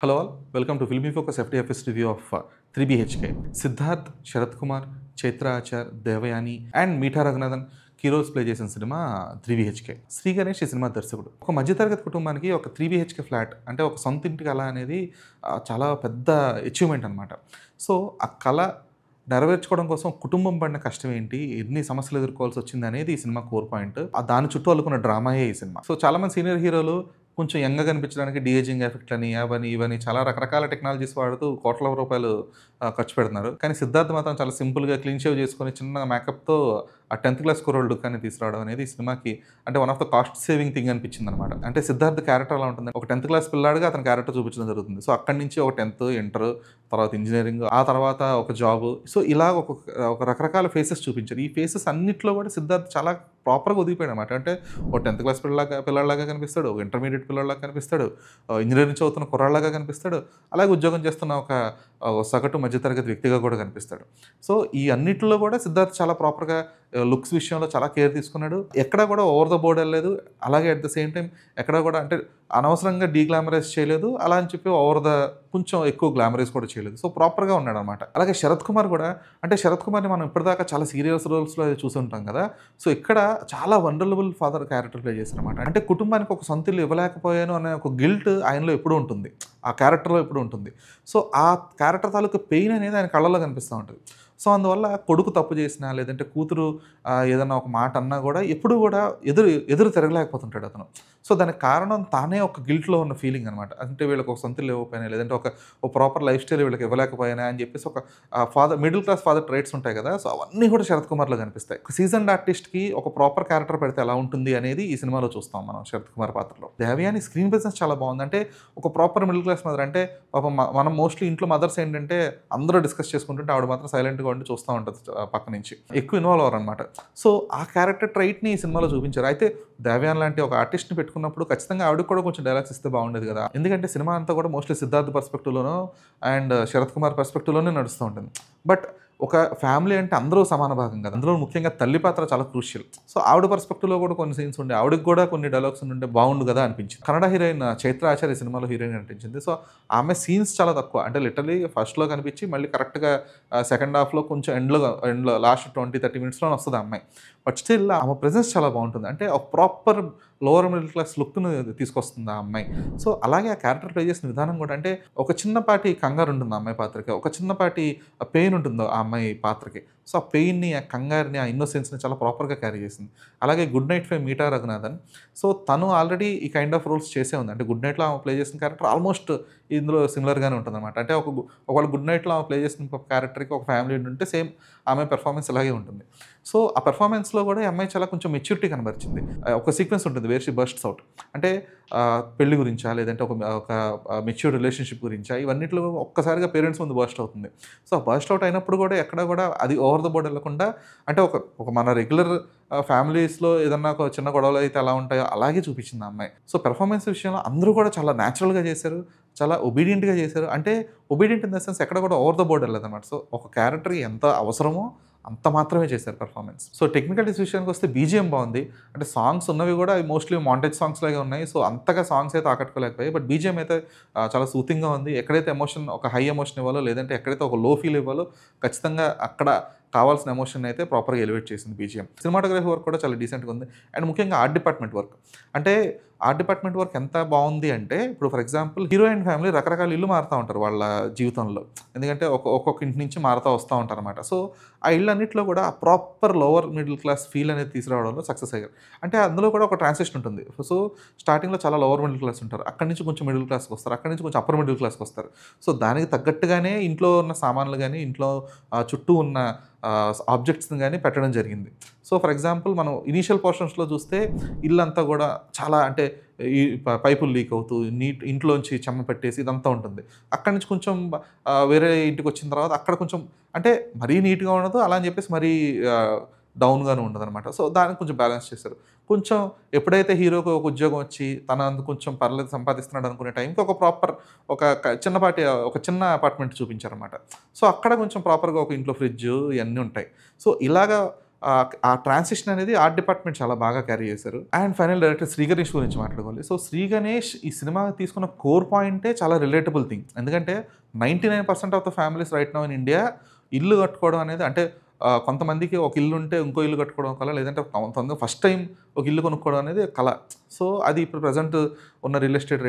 Hello all, welcome to Filmy Focus FTFS review of 3BHK. Siddharth, Sharath Kumar, Chaitra Achar, Devayani and Meeta Raghunathan key roles play చేసిన సినిమా 3BHK. Shri Ganesh ఈ సినిమా దర్శకుడు. ఒక మధ్యతరగతి కుటుంబానికి ఒక 3BHK ఫ్లాట్ అంటే ఒక సొంత ఇంటి కళ అనేది చాలా పెద్ద అచీవ్మెంట్ అనమాట. సో ఆ కళ నెరవేర్చుకోవడం కోసం కుటుంబం పడిన కష్టం ఏంటి, ఎన్ని సమస్యలు ఎదుర్కోవాల్సి వచ్చింది అనేది ఈ సినిమా కోర్ పాయింట్. దాని చుట్టూ అల్లుకున్న డ్రామాయే ఈ సినిమా. సో చాలామంది సీనియర్ హీరోలు కొంచెం యంగ్గా కనిపించడానికి డీఏజింగ్ ఎఫెక్ట్లని అవని ఇవని చాలా రకరకాల టెక్నాలజీస్ వాడుతూ కోట్ల రూపాయలు ఖర్చు పెడుతున్నారు. కానీ సిద్ధార్థ్ మాత్రం చాలా సింపుల్గా క్లీన్ షేవ్ చేసుకొని చిన్న మేకప్తో ఆ 10th క్లాస్ కుర్రోళ్ళ లుక్ అని తీసుకురావడం అనేది ఈ సినిమాకి అంటే one of the cost saving thing అనిపించింది అనమాట. అంటే సిద్ధార్థ్ క్యారెక్టర్ అలా ఉంటుంది, ఒక 10th క్లాస్ పిల్లాడిగా అతని క్యారెక్టర్ చూపించడం జరుగుతుంది. సో అక్కడి నుంచి ఒక 10th, ఇంటర్, తర్వాత ఇంజనీరింగ్, ఆ తర్వాత ఒక జాబ్. సో ఇలా ఒక రకరకాల ఫేసెస్ చూపించారు. ఈ ఫేసెస్ అన్నింటిలో కూడా సిద్ధార్థ్ చాలా ప్రాపర్గా ఒదిగిపోయాడు అనమాట. అంటే ఒక 10th క్లాస్ పిల్లలాగా కనిపిస్తాడు, ఒక ఇంటర్మీడియట్ పిల్లలాగా కనిపిస్తాడు, ఇంజనీరింగ్ చదువుతున్న కుర్రాళ్ళగా కనిపిస్తాడు, అలాగే ఉద్యోగం చేస్తున్న ఒక సగటు మధ్యతరగతి వ్యక్తిగా కూడా కనిపిస్తాడు. సో ఈ అన్నిటిలో కూడా సిద్ధార్థ్ చాలా ప్రాపర్గా లుక్స్ విషయంలో చాలా కేర్ తీసుకున్నాడు. ఎక్కడ కూడా ఓవర్ ద బోర్డ్ వెళ్ళలేదు. అలాగే అట్ ద సేమ్ టైం ఎక్కడ కూడా అంటే అనవసరంగా డీగ్లామరైజ్ చేయలేదు, అలా అని చెప్పి ఓవర్ ద కొంచెం ఎక్కువ గ్లామరైజ్ కూడా చేయలేదు. సో ప్రాపర్గా ఉన్నాడు అనమాట. అలాగే శరత్ కుమార్ కూడా, అంటే శరత్ కుమార్ని మనం ఇప్పటిదాకా చాలా సీరియస్ రోల్స్లో చూసి ఉంటాం కదా. సో ఇక్కడ చాలా వండర్లబుల్ ఫాదర్ క్యారెక్టర్ ప్లే చేశారు అనమాట. అంటే కుటుంబానికి ఒక సొంత ఇల్లు ఇవ్వలేకపోయాను అనే ఒక గిల్ట్ ఆయనలో ఎప్పుడూ ఉంటుంది, ఆ క్యారెక్టర్లో ఎప్పుడూ ఉంటుంది. సో ఆ క్యారెక్టర్ తాలూకు పెయిన్ అనేది ఆయన కళ్ళలో కనిపిస్తూ ఉంటుంది. సో అందువల్ల కొడుకు తప్పు చేసినా లేదంటే కూతురు ఏదన్నా ఒక మాట అన్నా కూడా ఎప్పుడు కూడా ఎదురు తిరగలేకపోతుంటాడు అతను. సో దానికి కారణం తానే ఒక గిల్ట్లో ఉన్న ఫీలింగ్ అనమాట. అంటే వీళ్ళకి ఒక సొంత ఇల్లు ఇవ్వకపోయినా లేదంటే ఒక ప్రాపర్ లైఫ్ స్టైల్ వీళ్ళకి ఇవ్వలేకపోయినా అని చెప్పేసి ఒక మిడిల్ క్లాస్ ఫాదర్ ట్రైట్స్ ఉంటాయి కదా. సో అవన్నీ కూడా శరత్ కుమార్లో కనిపిస్తాయి. ఒక సీజన్డ్ ఆర్టిస్ట్కి ఒక ప్రాపర్ క్యారెక్టర్ పెడితే ఎలా ఉంటుంది అనేది ఈ సినిమాలో చూస్తాం మనం శరత్ కుమార్ పాత్రలో. దేవయాని స్క్రీన్ ప్రెజెన్స్ చాలా బాగుంది. అంటే ఒక ప్రాపర్ మిడిల్ క్లాస్ మదర్. అంటే పాపం మనం మోస్ట్లీ ఇంట్లో మదర్స్ ఏంటంటే అందరూ డిస్కస్ చేసుకుంటుంటే ఆవిడ మాత్రం సైలెంట్గా ఉండి చూస్తూ ఉంటుంది పక్క నుంచి, ఎక్కువ ఇన్వాల్వ్ అవ్వరు అనమాట. సో ఆ క్యారెక్టర్ ట్రైట్ని ఈ సినిమాలో చూపించారు. అయితే దేవయాన్ లాంటి ఒక ఆర్టిస్ట్ని పెట్టుకున్నప్పుడు ఖచ్చితంగా ఆవిడకి కూడా కొంచెం డైలాగ్స్ ఇస్తే బాగుండేది కదా. ఎందుకంటే సినిమా అంతా కూడా మోస్ట్లీ సిద్ధార్థ్ పర్స్పెక్టివ్లోనో అండ్ శరత్ కుమార్ పర్స్పెక్టివ్లోనే నడుస్తూ ఉంటుంది. బట్ ఒక ఫ్యామిలీ అంటే అందరూ సమాన భాగం కదా, అందులో ముఖ్యంగా తల్లి పాత్ర చాలా క్రూషియల్. సో ఆవిడ పర్స్పెక్టివ్లో కూడా కొన్ని సీన్స్ ఉండే, ఆవిడకి కూడా కొన్ని డైలాగ్స్ ఉంటే బాగుండు కదా అనిపించింది. కన్నడ హీరోయిన్ చైత్ర ఆచార్ ఈ సినిమాలో హీరోయిన్ అనిపించింది. సో ఆమె సీన్స్ చాలా తక్కువ, అంటే లిటరలీ ఫస్ట్లో కనిపించి మళ్ళీ కరెక్ట్గా సెకండ్ హాఫ్లో కొంచెం ఎండ్లో లాస్ట్ 20-30 మినిట్స్లో వస్తుంది ఆ అమ్మాయి. బట్ స్టిల్ ఆమె ప్రెజెన్స్ చాలా బాగుంటుంది. అంటే ఒక ప్రాపర్ లోవర్ మిడిల్ క్లాస్ లుక్ను తీసుకొస్తుంది ఆ అమ్మాయి. సో అలాగే ఆ క్యారెక్టర్ ప్లే చేసిన విధానం కూడా, అంటే ఒక చిన్నపాటి కంగారు ఉంటుంది ఆ అమ్మాయి పాత్రకి, ఒక చిన్నపాటి పెయిన్ ఉంటుంది ఆ అమ్మాయి పాత్రకి. సో ఆ పెయిన్ని, ఆ కంగారుని, ఆ ఇన్నోసెన్స్ని చాలా ప్రాపర్గా క్యారీ చేసింది. అలాగే గుడ్ నైట్ ఫై మీటా రఘునాథన్. సో తను ఆల్రెడీ ఈ కైండ్ ఆఫ్ రోల్స్ చేసే ఉంది. అంటే గుడ్ నైట్లో ఆమె ప్లే చేసిన క్యారెక్టర్ ఆల్మోస్ట్ ఇందులో సిమిలర్గానే ఉంటుంది అనమాట. అంటే ఒకవేళ గుడ్ నైట్లో ఆమె ప్లే చేసిన ఒక క్యారెక్టర్కి ఒక ఫ్యామిలీ ఉంటే సేమ్ ఆమె పెర్ఫార్మెన్స్ అలాగే ఉంటుంది. సో ఆ పెర్ఫార్మెన్స్లో కూడా ఈ అమ్మాయి చాలా కొంచెం మెచ్యూరిటీ కనబరిచింది. ఒక సీక్వెన్స్ ఉంటుంది వేర్ షీ బర్స్ట్స్ అవుట్. అంటే పెళ్లి గురించా లేదంటే ఒక మెచ్యూర్ రిలేషన్షిప్ గురించా, ఇవన్నిట్లో ఒక్కసారిగా పేరెంట్స్ ముందు బర్స్ట్ అవుతుంది. సో ఆ బర్స్ట్ అవుట్ అయినప్పుడు కూడా ఎక్కడ కూడా అది ఓవర్ ద బోర్డ్ వెళ్ళకుండా, అంటే ఒక మన రెగ్యులర్ ఫ్యామిలీస్లో ఏదన్నా ఒక చిన్న గొడవలు అయితే ఎలా ఉంటాయో అలాగే చూపించింది ఆ అమ్మాయి. సో పెర్ఫార్మెన్స్ విషయంలో అందరూ కూడా చాలా న్యాచురల్గా చేశారు, చాలా ఒబీడియంట్గా చేశారు. అంటే ఒబీడియంట్ ఇన్ ద సెన్స్ ఎక్కడ కూడా ఓవర్ ద బోర్డ్ వెళ్ళదన్నమాట. సో ఒక క్యారెక్టర్కి ఎంత అవసరమో అంత మాత్రమే చేశారు పెర్ఫార్మెన్స్. సో టెక్నికల్టీస్ విషయానికి వస్తే బీజిఎం బాగుంది. అంటే సాంగ్స్ ఉన్నవి కూడా అవి మోస్ట్లీ మాంటేజ్ సాంగ్స్ లాగే ఉన్నాయి. సో అంతగా సాంగ్స్ అయితే ఆకట్టుకోలేకపోయాయి. బట్ బీజిఎం అయితే చాలా సూతింగ్గా ఉంది. ఎక్కడైతే ఎమోషన్, ఒక హై ఎమోషన్ ఇవ్వాలో లేదంటే ఎక్కడైతే ఒక లో ఫీల్ ఇవ్వాలో ఖచ్చితంగా అక్కడ కావాల్సిన ఎమోషన్ అయితే ప్రాపర్గా ఎలివేట్ చేసింది బీజిఎం. సినిమాటోగ్రఫీ వర్క్ కూడా చాలా డీసెంట్గా ఉంది. అండ్ ముఖ్యంగా ఆర్ట్ డిపార్ట్మెంట్ వర్క్, అంటే ఆర్ట్ డిపార్ట్మెంట్ వర్క్ ఎంత బాగుంది అంటే, ఇప్పుడు for example hero and family రకరకాల ఇల్లు మారుతూ ఉంటారు వాళ్ళ జీవితంలో. ఎందుకంటే ఒక్కొక్క ఇంటి నుంచి మారుతూ వస్తూ ఉంటారు అనమాట. సో ఆ ఇల్లు అన్నింటిలో కూడా proper lower middle class feel అనేది తీసుకురావడంలో సక్సెస్ అయ్యారు. అంటే అందులో కూడా ఒక ట్రాన్సిషన్ ఉంటుంది. సో స్టార్టింగ్లో చాలా లోవర్ మిడిల్ క్లాస్ ఉంటారు, అక్కడి నుంచి కొంచెం మిడిల్ క్లాస్కి వస్తారు, అక్కడి నుంచి కొంచెం అప్పర్ మిడిల్ క్లాస్కి వస్తారు. సో దానికి తగ్గట్టుగానే ఇంట్లో ఉన్న సామాన్లు కానీ ఇంట్లో చుట్టూ ఉన్న ఆబ్జెక్ట్స్ని కానీ పెట్టడం జరిగింది. సో ఫర్ ఎగ్జాంపుల్ మనం ఇనీషియల్ పోర్షన్స్లో చూస్తే ఇల్లంతా కూడా చాలా, అంటే ఈ పైపులు లీక్ అవుతూ ఇంట్లోంచి చెమ్మ పెట్టేసి ఇదంతా ఉంటుంది. అక్కడి నుంచి కొంచెం వేరే ఇంటికి వచ్చిన తర్వాత అక్కడ కొంచెం, అంటే మరీ నీట్గా ఉండదు, అలా అని చెప్పేసి మరీ డౌన్గానే ఉండదు అనమాట. సో దానికి కొంచెం బ్యాలెన్స్ చేశారు. కొంచెం ఎప్పుడైతే హీరోకి ఒక ఉద్యోగం వచ్చి కొంచెం పర్లేదు సంపాదిస్తున్నాడు అనుకునే టైంకి ఒక ప్రాపర్ ఒక చిన్న అపార్ట్మెంట్ చూపించారనమాట. సో అక్కడ కొంచెం ప్రాపర్గా ఒక ఇంట్లో ఫ్రిడ్జ్ ఇవన్నీ ఉంటాయి. సో ఇలాగా ఆ ట్రాన్సిషన్ అనేది ఆర్ట్ డిపార్ట్మెంట్ చాలా బాగా క్యారీ చేశారు. And final director Shri Ganesh గురించి మాట్లాడుకోవాలి. సో శ్రీ గణేష్ ఈ సినిమా తీసుకున్న కోర్ పాయింటే చాలా రిలేటబుల్ థింగ్. ఎందుకంటే 99% of the families right now in India ఇల్లు కట్టుకోవడం అనేది అంటే కొంతమందికి ఒక ఇల్లు ఉంటే ఇంకో ఇల్లు కట్టుకోవడం కల, లేదంటే ఫస్ట్ టైం ఒక ఇల్లు కొనుక్కోవడం అనేది కళ. సో అది ఇప్పుడు ప్రజెంట్ ఉన్న రియల్ ఎస్టేట్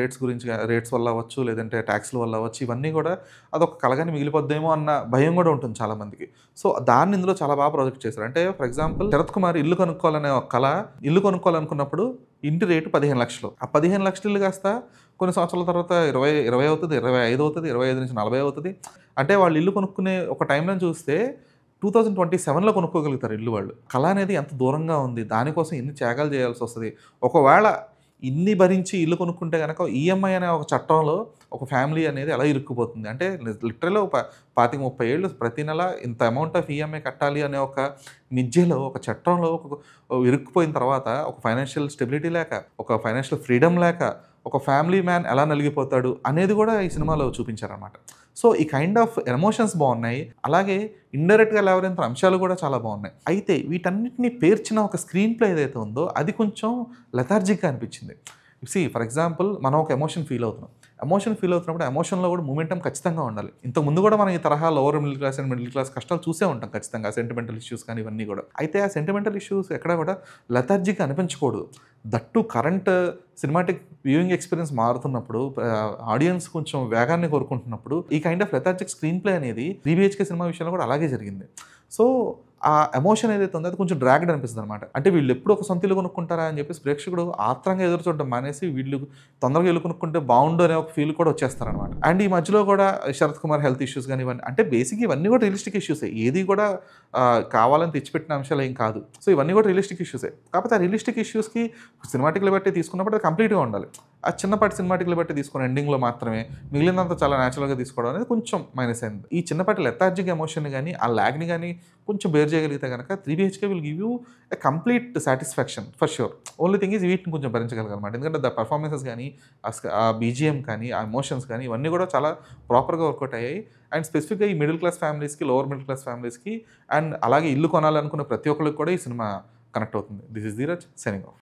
రేట్స్ వల్ల అవ్వచ్చు, లేదంటే ట్యాక్స్ల వల్ల అవ్వచ్చు, ఇవన్నీ కూడా అదొక కళగానే మిగిలిపోద్దేమో అన్న భయం కూడా ఉంటుంది చాలామందికి. సో దాన్ని ఇందులో చాలా బాగా ప్రాజెక్ట్ చేశారు. అంటే ఫర్ ఎగ్జాంపుల్ శరత్ కుమార్ ఇల్లు కొనుక్కోవాలనే ఒక కళ, ఇల్లు కొనుక్కోవాలనుకున్నప్పుడు ఇంటి రేటు 15,00,000. ఆ 15,00,000 ఇల్లు కాస్త కొన్ని సంవత్సరాల తర్వాత 20 అవుతుంది, 25 అవుతుంది, 25 నుంచి 40 అవుతుంది. అంటే వాళ్ళు ఇల్లు కొనుక్కునే ఒక టైంలో చూస్తే 2027లో కొనుక్కోగలుగుతారు ఇల్లు వాళ్ళు. కళ అనేది ఎంత దూరంగా ఉంది, దానికోసం ఎన్ని త్యాగాలు చేయాల్సి వస్తుంది. ఒకవేళ ఇన్ని భరించి ఇల్లు కొనుక్కుంటే కనుక ఈఎంఐ అనే ఒక చట్టంలో ఒక ఫ్యామిలీ అనేది ఎలా ఇరుక్కుపోతుంది. అంటే లిటరల్‌గా ఒక 25-30 ఏళ్ళు ప్రతి నెల ఇంత అమౌంట్ ఆఫ్ ఈఎంఐ కట్టాలి అనే ఒక మిథ్యలో, ఒక చట్టంలో ఇరుక్కుపోయిన తర్వాత ఒక ఫైనాన్షియల్ స్టెబిలిటీ లేక, ఒక ఫైనాన్షియల్ ఫ్రీడమ్ లేక ఒక ఫ్యామిలీ మ్యాన్ ఎలా నలిగిపోతాడు అనేది కూడా ఈ సినిమాలో చూపించారనమాట. సో ఈ కైండ్ ఆఫ్ ఎమోషన్స్ బాగున్నాయి. అలాగే ఇండైరెక్ట్‌గా లేవనెత్తిన అంశాలు కూడా చాలా బాగున్నాయి. అయితే వీటన్నిటిని పేర్చిన ఒక స్క్రీన్ ప్లే ఏదైతే ఉందో అది కొంచెం లెథార్జిక్‌గా అనిపించింది. ఫర్ ఎగ్జాంపుల్ మనం ఒక ఎమోషన్ ఫీల్ అవుతున్నాం. ఎమోషన్ ఫీల్ అవుతున్నప్పుడు ఎమోషన్‌లో కూడా మొమెంటం ఖచ్చితంగా ఉండాలి. ఇంతకుముందు కూడా మనం ఈ తరహా lower middle class and middle class కష్టాలు చూసే ఉంటాం ఖచ్చితంగా. సెంటిమెంటల్ ఇష్యూస్ కానీ ఇవన్నీ కూడా. అయితే ఆ సెంటిమెంటల్ ఇష్యూస్ ఎక్కడా కూడా లెథార్జిక్‌గా అనిపించకూడదు. That current cinematic viewing experience మారుతున్నప్పుడు, ఆడియన్స్ కొంచెం వేగాన్ని కోరుకుంటున్నప్పుడు ఈ kind of lethargic screenplay అనేది 3 BHK సినిమా విషయంలో కూడా అలాగే జరిగింది. సో ఆ ఎమోషన్ ఏదైతే ఉందో అది కొంచెం డ్రాగ్డ్ అనిపిస్తుంది అనమాట. అంటే వీళ్ళు ఎప్పుడు ఒక సొంత ఇల్లు కొనుక్కుంటారా అని చెప్పేసి ప్రేక్షకుడు ఆత్రంగా ఎదురు చూడడం మానేసి వీళ్ళు తొందరగా ఇల్లు కొనుక్కుంటే బాగుండు అనే ఒక ఫీల్ కూడా వచ్చేస్తారనమాట. అండ్ ఈ మధ్యలో కూడా శరత్ కుమార్ హెల్త్ ఇష్యూస్ కానీ ఇవన్నీ అంటే బేసిక్ ఇవన్నీ కూడా రియలిస్టిక్ ఇష్యూసే. ఏది కూడా కావాలని తెచ్చిపెట్టిన అంశాలు ఏం కాదు. సో ఇవన్నీ కూడా రియలిస్టిక్ ఇష్యూసే. కాకపోతే ఆ రియలిస్టిక్ ఇష్యూస్కి సినిమాటిక్లు బట్టి తీసుకున్నప్పుడు అది కంప్లీట్గా ఉండాలి. ఆ చిన్నపాటి సినిమాటిక్లు బట్టి తీసుకున్న ఎండింగ్లో మాత్రమే మిగిలినంత చాలా న్యాచురల్గా తీసుకోవడం అనేది కొంచెం మైనస్ అయింది. ఈ చిన్నపాటి లెథార్జిక్ ఎమోషన్ కానీ ఆ ల్యాగ్ని కానీ కొంచెం బేర్ చేయగలిగితే కనుక 3 BHK will give you a complete satisfaction for sure. Only thing is వీటిని కొంచెం భరించగలగాలన్నమాట. ఎందుకంటే ద పర్ఫార్మెన్సెస్ కానీ ఆ బీజిఎం కానీ ఆ ఎమోషన్స్ కానీ ఇవన్నీ కూడా చాలా ప్రాపర్గా వర్కౌట్ అయ్యాయి. అండ్ స్పెసిఫిక్గా ఈ మిడిల్ క్లాస్ ఫ్యామిలీస్కి, లోవర్ మిడిల్ క్లాస్ ఫ్యామిలీస్కి అండ్ అలాగే ఇల్లు కొనాలనుకున్న ప్రతి ఒక్కరికి కూడా ఈ సినిమా కనెక్ట్ అవుతుంది. This is Dheeraj signing of.